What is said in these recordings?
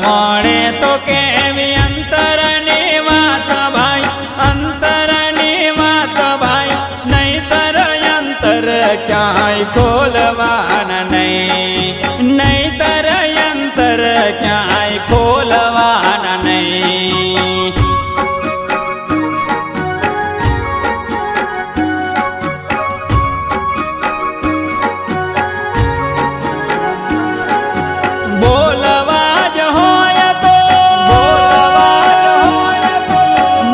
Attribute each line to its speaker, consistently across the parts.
Speaker 1: મળે તો કેવી અંતરની વાત ભાઈ, અંતરની વાત ભાઈ, નહીતર અંતર ક્યાંય ખોલવાના નહીં, નહીતર અંતર ક્યાંય ખોલવાના નહીં. બોલવા જ હોય તો,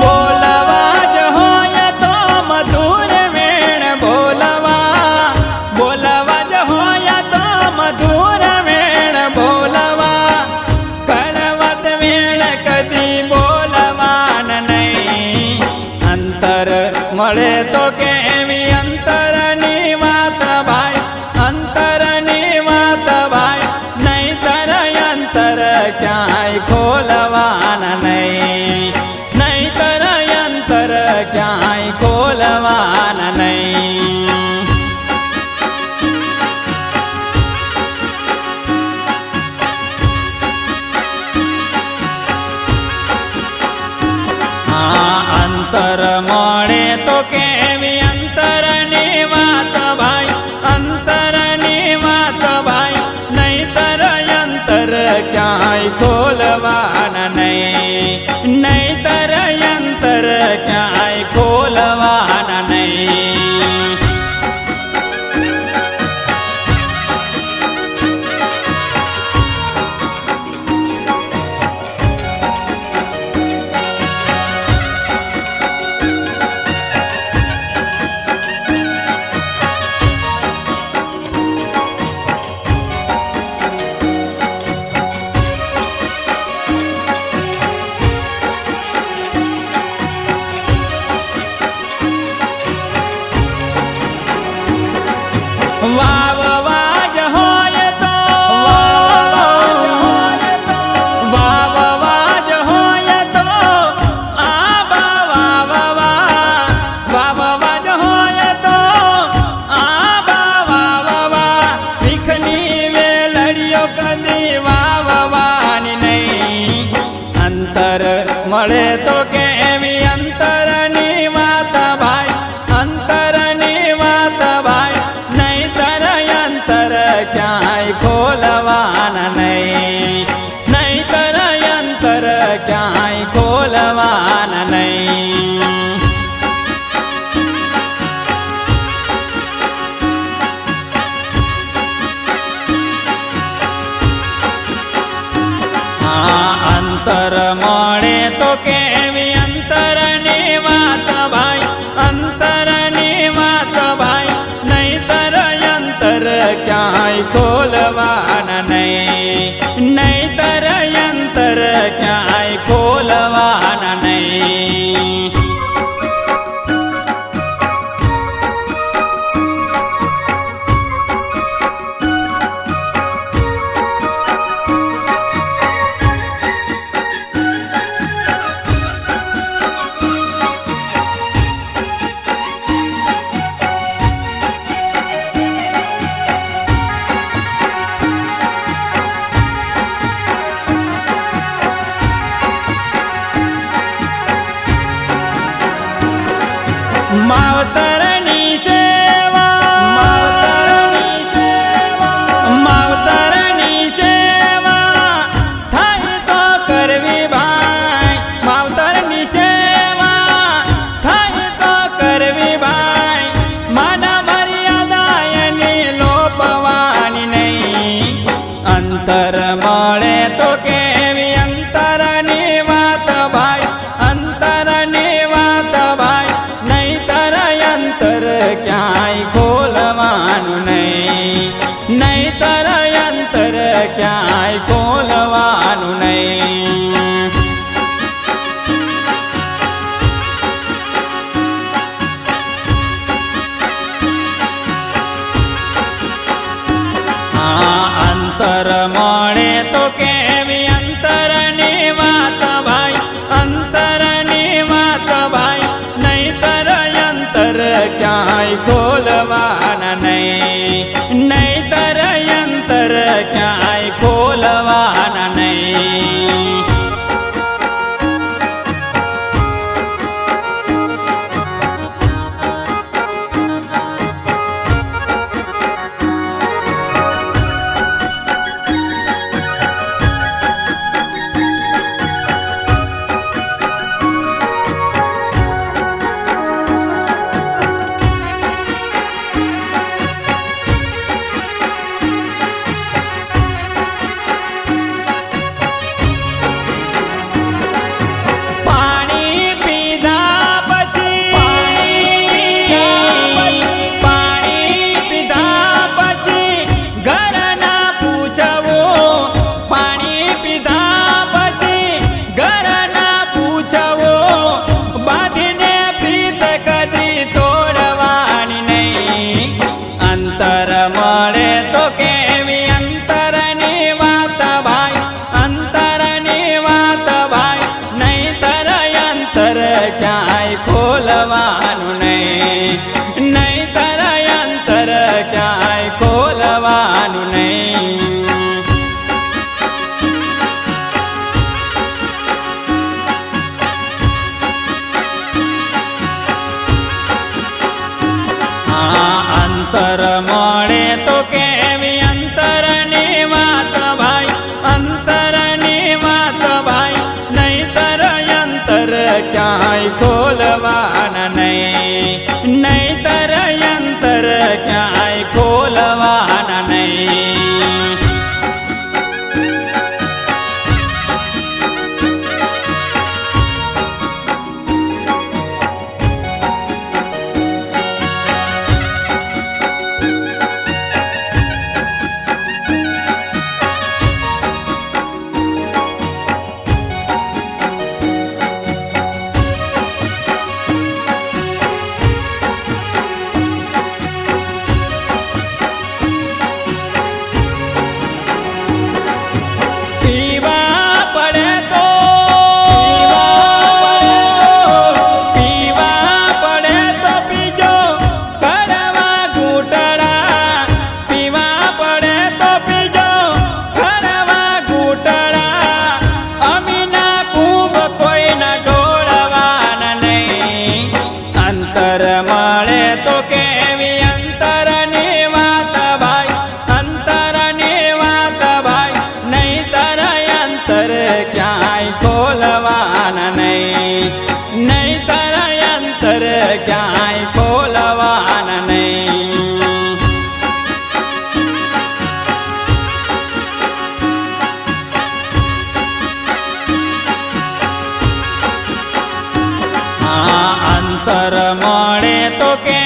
Speaker 1: બોલવા જ હોય તો મધુર વેણ બોલવા, બોલવા જ હોય તો મધુર વેણ બોલવા, કડવત વેણ કદી બોલવાના નહીં. અંતર મળે તો કેવી અંતરની વાત ભાઈ, અંતરની વાત ભાઈ, નહીતર અંતર ક્યાંય ખોલવાના નહીં, નહીતર અંતર ક્યાંય ખોલવાના નહીં. અંતર મળે તો કેવી અંતરની વાત ભાઈ, અંતરની વાત ભાઈ, નહીતર અંતર ક્યાંય ખોલવાના નહીં, નહીતર અંતર ક્યાંય ખોલવાના નહીં. વાવવા જ હોય તો, વાવવા જ હોય તો આબા વાવવા, વાવવા જ હોય તો આબા વાવવા, ભીખની વેલડીઓ કદી વાવવાની નહીં. અંતર મળે તો કેવી અંતરની વાત ભાઈ, અંતરની વાત ભાઈ, નહીતર અંતર ક્યાંય ખોલવાના નહીં, નહીતર અંતર ક્યાંય ખોલવાના નહીં. અંતર મળે તો કેવી અંતરની વાત ભાઈ, અંતરની વાત ભાઈ, નહીતર અંતર ક્યાંય ખોલવાના નહીં, નહીતર અંતર ક્યાંય ખોલવાના નહીં. માવતરની સેવા, માવતરની સેવા, માવતરની સેવા થાય તો કરવી ભાઈ, માવતરની સેવા થાય તો કરવી ભાઈ, માના મર્યાદા એની લોપવાની નહીં. અંતર મળે તો કેવી અંતરની વાત ભાઈ, અંતરની વાત ભાઈ, નહીતર અંતર ક્યાંય ખોલવાનું નહીં, નહીતર અંતર ક્યાંય ખોલવાનું નહીં. અંતર મળે તો કેવી અંતરની વાત ભાઈ, અંતરની વાત ભાઈ, નહીતર અંતર ક્યાંય ખોલવાના નહીં, નહીતર અંતર ક્યાંય ખોલવાના નહીં. અંતર મળે તો કેવી અંતરની વાત ભાઈ, અંતરની વાત ભાઈ, નહીતર અંતર ક્યાંય ખોલવાના નહીં, નહીતર અંતર ક્યાંય ખોલવાના નહીં. અંતર મળે તો કેવી અંતરની વાત ભાઈ, અંતરની વાત ભાઈ, નહીતર અંતર ક્યાંય ખોલવાના નહીં, નહીતર અંતર ક્યાંય ખોલવાના નહીં. અંતર મળે તો કે